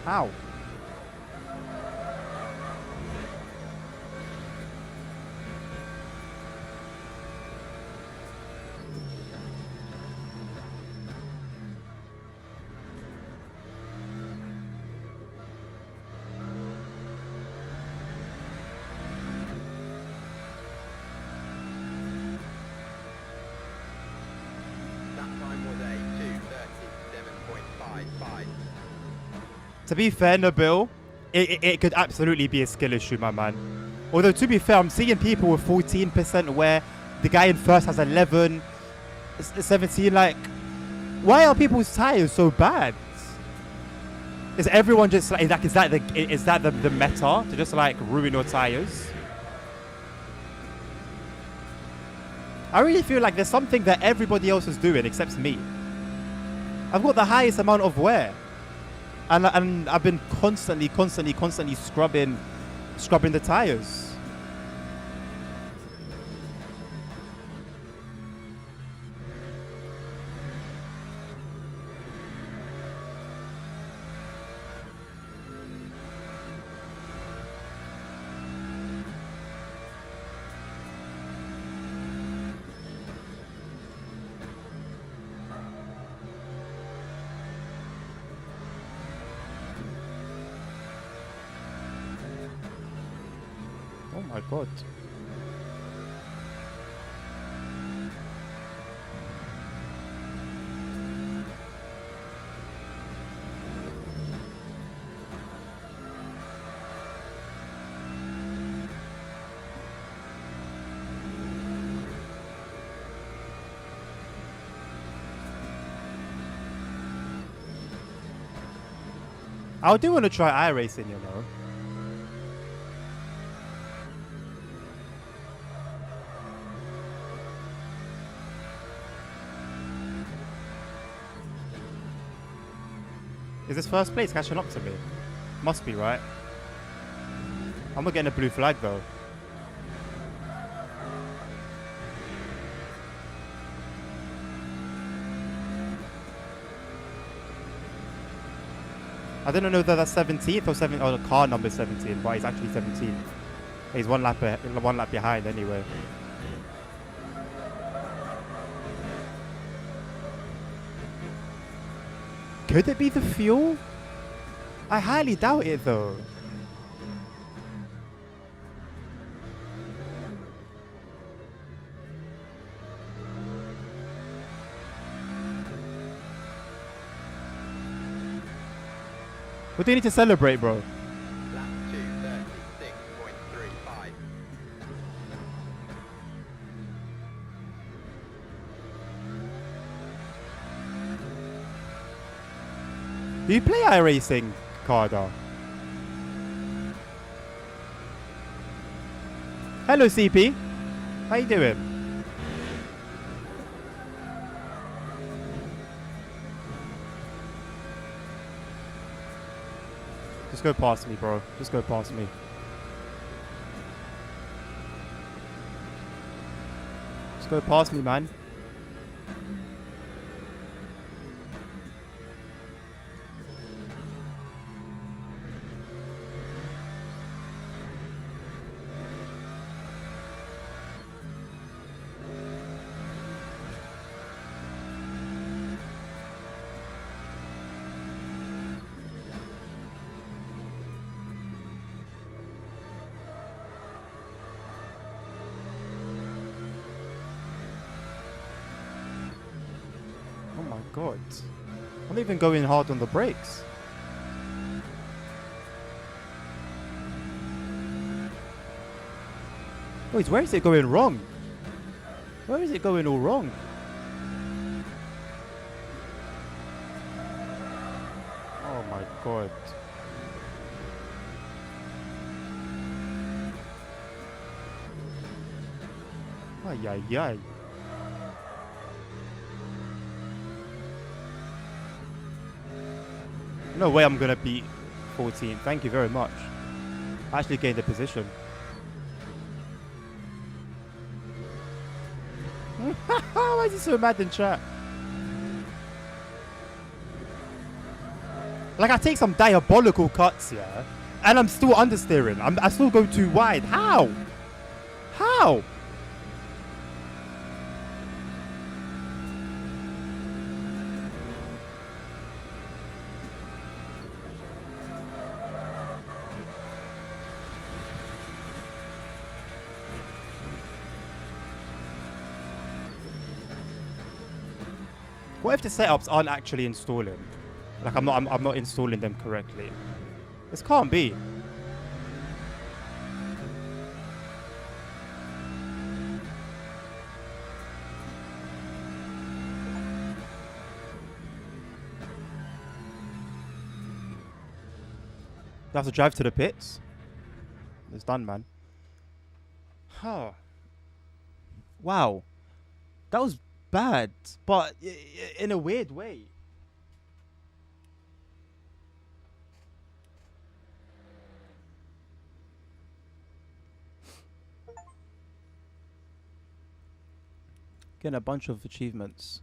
How? 5. To be fair, Nabil, it could absolutely be a skill issue, my man. Although, to be fair, I'm seeing people with 14% where the guy in first has 11, 17. Like, why are people's tires so bad? Is everyone just like, is that the meta to just like ruin your tires? I really feel like there's something that everybody else is doing except me. I've got the highest amount of wear. And I've been constantly scrubbing the tires. Oh my god. I do want to try iRacing, you know. Is this first place catching up to me? Must be, right? I'm not getting a blue flag though. I didn't know that that's 17th or 7th, or the car number 17, but he's actually 17th. He's one lap behind anyway. Could it be the fuel? I highly doubt it though. What do you need to celebrate, bro? Lap 2:36.35. Do you play iRacing, Carter? Hello, CP. How you doing? Just go past me, bro. Just go past me. Just go past me, man. Oh my god. I'm not even going hard on the brakes. Wait, where is it going wrong? Where is it going all wrong? Oh my god. Ay, ay, ay. No way I'm gonna beat 14. Thank you very much. I actually gained a position. Why is he so mad in chat? Like, I take some diabolical cuts, yeah, and I'm still understeering. I still go too wide. How? How? What if the setups aren't actually installing? Like I'm not installing them correctly. This can't be. I have to drive to the pits. It's done, man. Huh. Wow. That was bad, but in a weird way. Getting a bunch of achievements.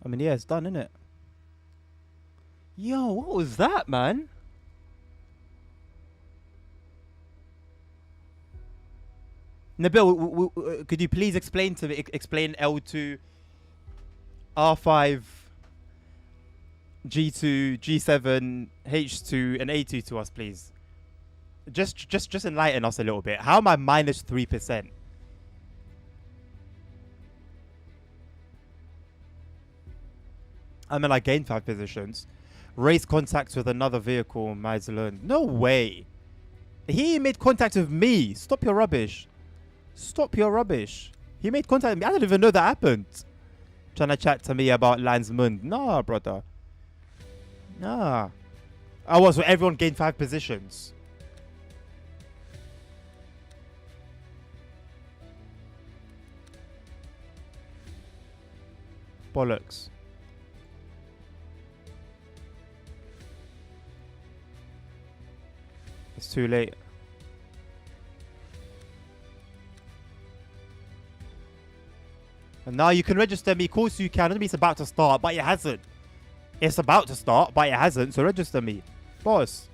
I mean, yeah, it's done, innit? Yo, what was that, man? Nabil, could you please explain to me, explain L2, R5, G2, G7, H2, and A2 to us, please? Just enlighten us a little bit. How am I minus 3%? I mean, I gained 5 positions. Race contacts with another vehicle, Maizelun. No way. He made contact with me. Stop your rubbish. Stop your rubbish. He made contact with me. I didn't even know that happened. Trying to chat to me about Landsmund. Nah, brother. Nah. I was, so everyone gained 5 positions. Bollocks. It's too late. And now you can register me. Of course you can. Doesn't mean it's about to start, but it hasn't. It's about to start, but it hasn't. So register me. Boss.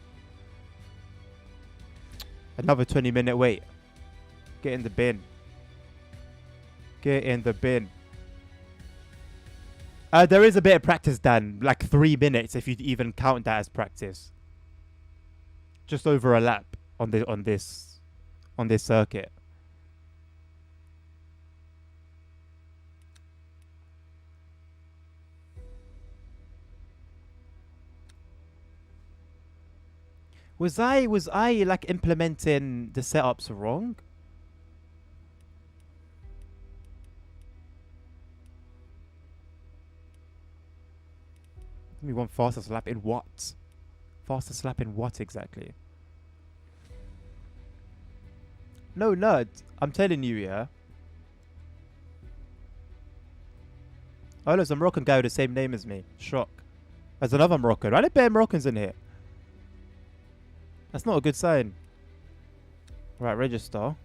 Another 20-minute wait. Get in the bin. Get in the bin. There is a bit of practice, Dan. Like 3 minutes if you even count that as practice. Just over a lap on this circuit. Was I like implementing the setups wrong? We want fastest lap in what? Fastest lap in what exactly? No, nerd. I'm telling you, yeah. Oh, there's a Moroccan guy with the same name as me. Shock. There's another Moroccan. Why are there bare Moroccans in here? That's not a good sign. Right, register.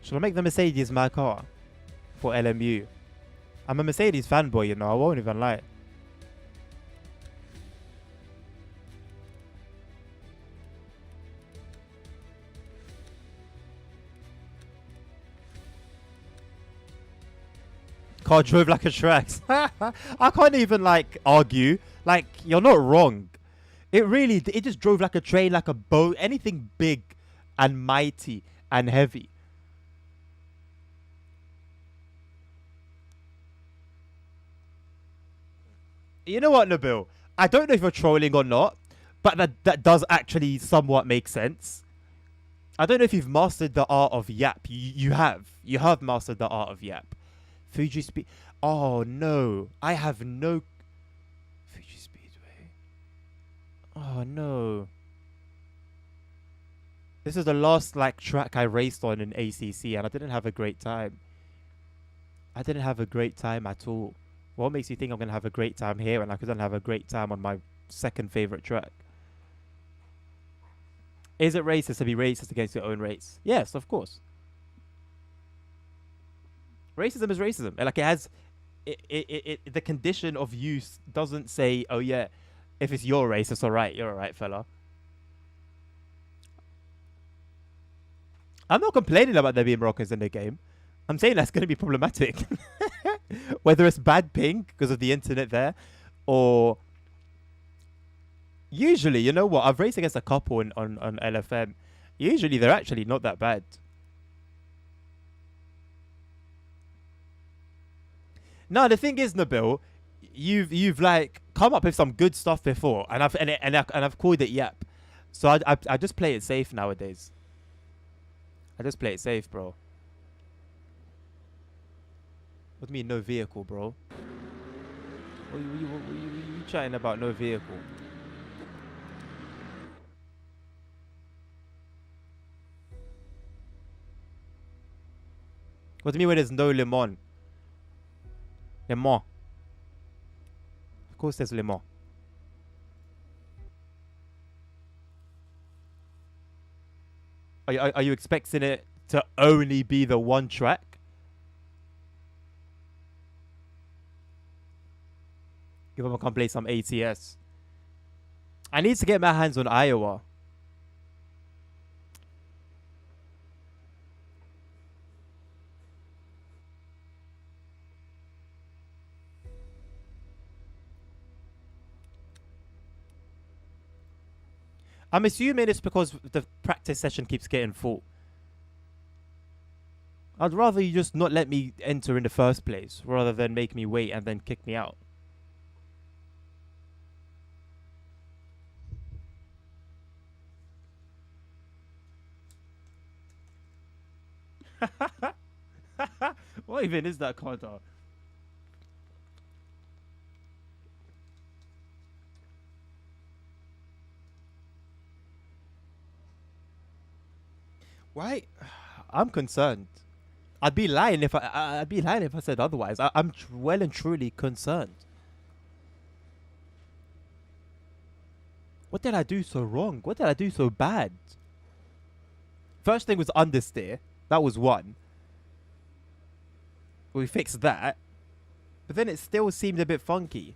Shall I make the Mercedes my car? For LMU. I'm a Mercedes fanboy, you know. I won't even lie. Car drove like a Shrek. I can't even like argue. Like, you're not wrong. It just drove like a train, like a boat, anything big and mighty and heavy. You know what, Nabil? I don't know if you're trolling or not, but that does actually somewhat make sense. I don't know if you've mastered the art of Yap. You have. You have mastered the art of Yap. Fuji Speed. Oh no, I have no. Fuji Speedway. Oh no. This is the last like track I raced on in ACC, and I didn't have a great time. I didn't have a great time at all. What makes you think I'm gonna have a great time here when I couldn't have a great time on my second favorite track? Is it racist to be racist against your own race? Yes, of course. Racism is racism. Like, it has, the condition of use doesn't say, oh yeah, if it's your race, it's alright. You're alright, fella. I'm not complaining about there being Moroccans in the game. I'm saying that's going to be problematic. Whether it's bad ping because of the internet there, or usually, you know what? I've raced against a couple on LFM. Usually, they're actually not that bad. No, the thing is, Nabil, you've like come up with some good stuff before, and I've called it yep. So I just play it safe nowadays. I just play it safe, bro. What do you mean no vehicle, bro? What you chatting about no vehicle? What do you mean when there's no Le Mans? Le Mans. Of course there's Le Mans. Are you expecting it to only be the one track? If I can play some ATS. I need to get my hands on Iowa. I'm assuming it's because the practice session keeps getting full. I'd rather you just not let me enter in the first place, rather than make me wait and then kick me out. What even is that card? Why? I'm concerned. I'd be lying if I'd be lying if I said otherwise. I'm well and truly concerned. What did I do so wrong? What did I do so bad? First thing was understeer. That was one. We fixed that. But then it still seemed a bit funky.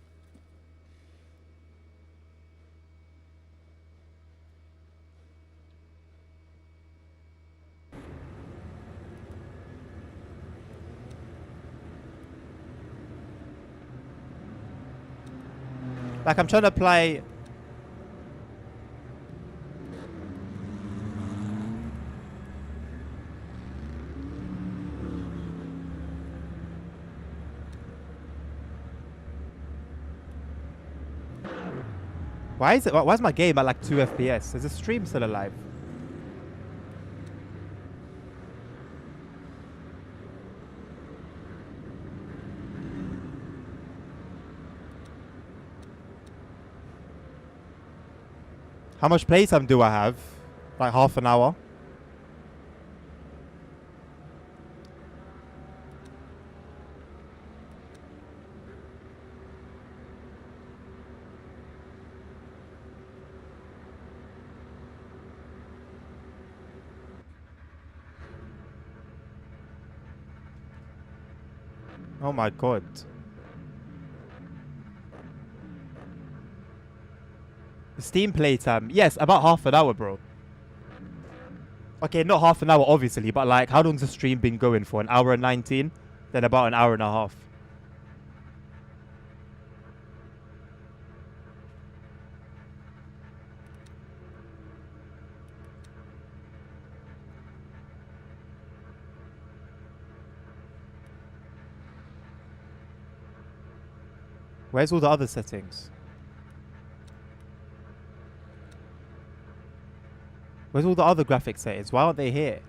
Like I'm trying to apply... Why is my game at like 2 FPS? Is the stream still alive? How much playtime do I have? Like half an hour? Oh my god. Steam playtime. Yes, about half an hour, bro. Okay, not half an hour, obviously, but like, how long's the stream been going for? An hour and 19? Then about an hour and a half. Where's all the other settings? Where's all the other graphics settings? Why aren't they here?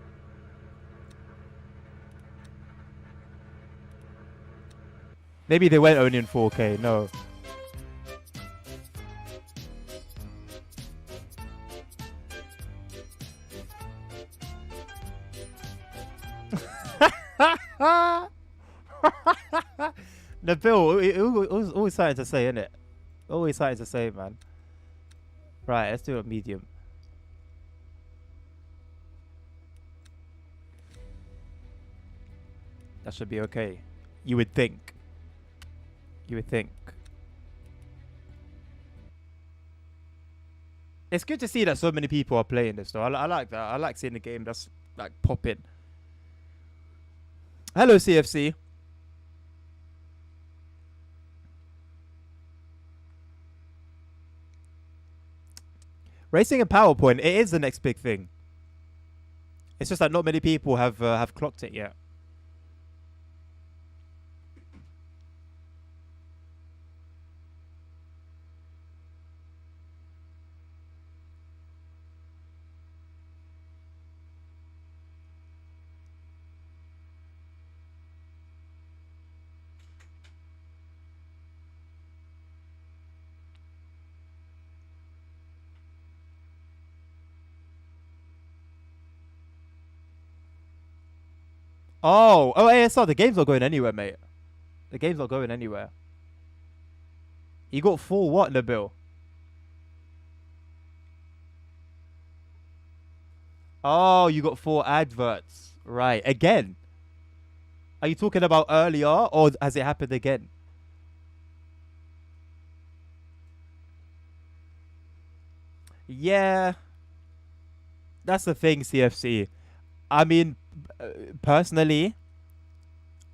Maybe they went only in 4K. No. Nabil, always something to say, innit? Always something to say, man. Right, let's do a medium. That should be okay. You would think. You would think. It's good to see that so many people are playing this, though. I like that. I like seeing the game that's like popping. Hello, CFC. Racing in PowerPoint, it is the next big thing. It's just that not many people have clocked it yet. Oh, ASL. The game's not going anywhere, mate. The game's not going anywhere. You got 4 what, Nabil? Oh, you got 4 adverts. Right. Again. Are you talking about earlier or has it happened again? Yeah. That's the thing, CFC. I mean, uh, personally,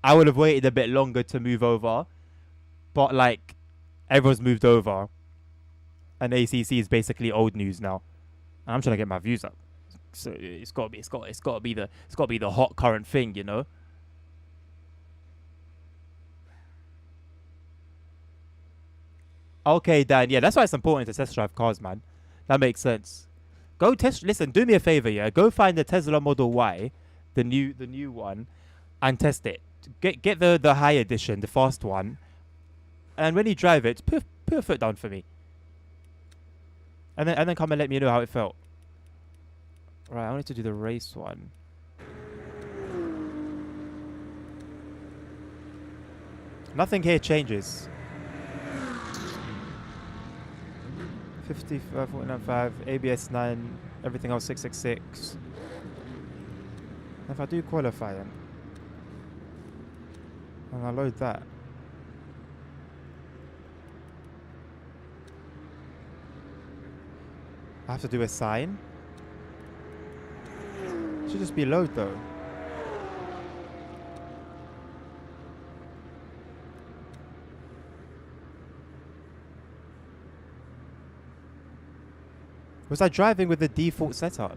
I would have waited a bit longer to move over. But, like, everyone's moved over. And ACC is basically old news now. And I'm trying to get my views up. So it's gotta be the hot current thing, you know? Okay, Dan. Yeah, that's why it's important to test drive cars, man. That makes sense. Go test. Listen, do me a favor, yeah. Go find the Tesla Model Y, the new one, and test it. Get the high edition, the fast one, and when you drive it, put a foot down for me, and then come and let me know how it felt. Right, I wanted to do the race one. Nothing here changes. 55, 495, ABS 9, everything else 666. If I do qualify them, and I load that. I have to do a sign. Should just be load though. Was I driving with the default setup?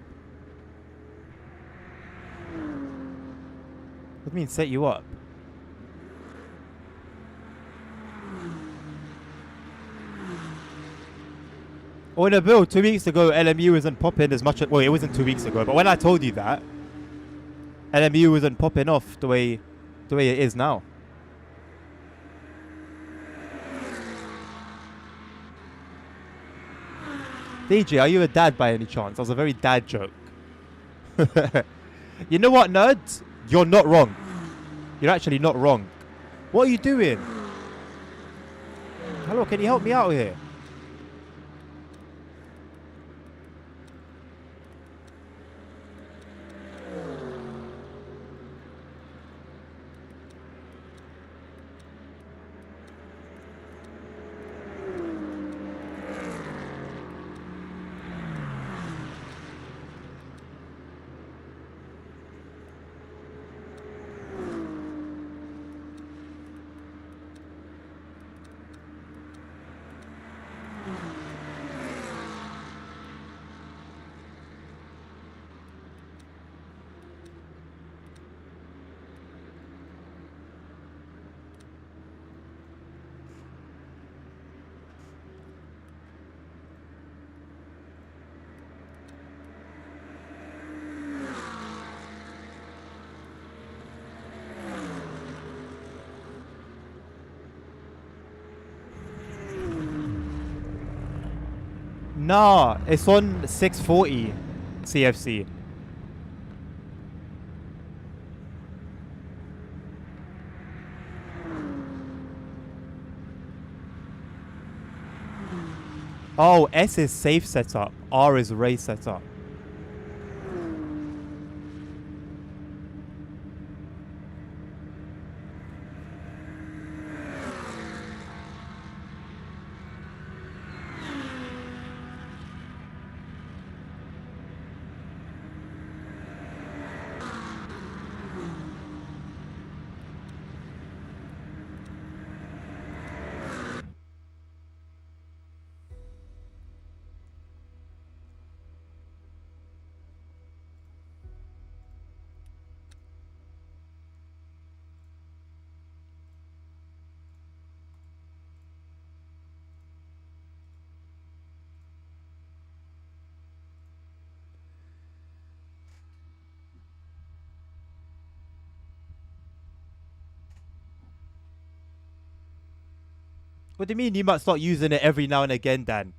What do you mean set you up? Oh, in a bill, 2 weeks ago, LMU wasn't popping as much. Well, it wasn't 2 weeks ago, but when I told you that, LMU wasn't popping off the way it is now. DJ, are you a dad by any chance? That was a very dad joke. You know what, nerd? You're not wrong. You're actually not wrong. What are you doing? Hello, can you help me out here? Nah, it's on 640 CFC. Oh, S is safe setup. R is race setup. What do you mean you might start using it every now and again, Dan?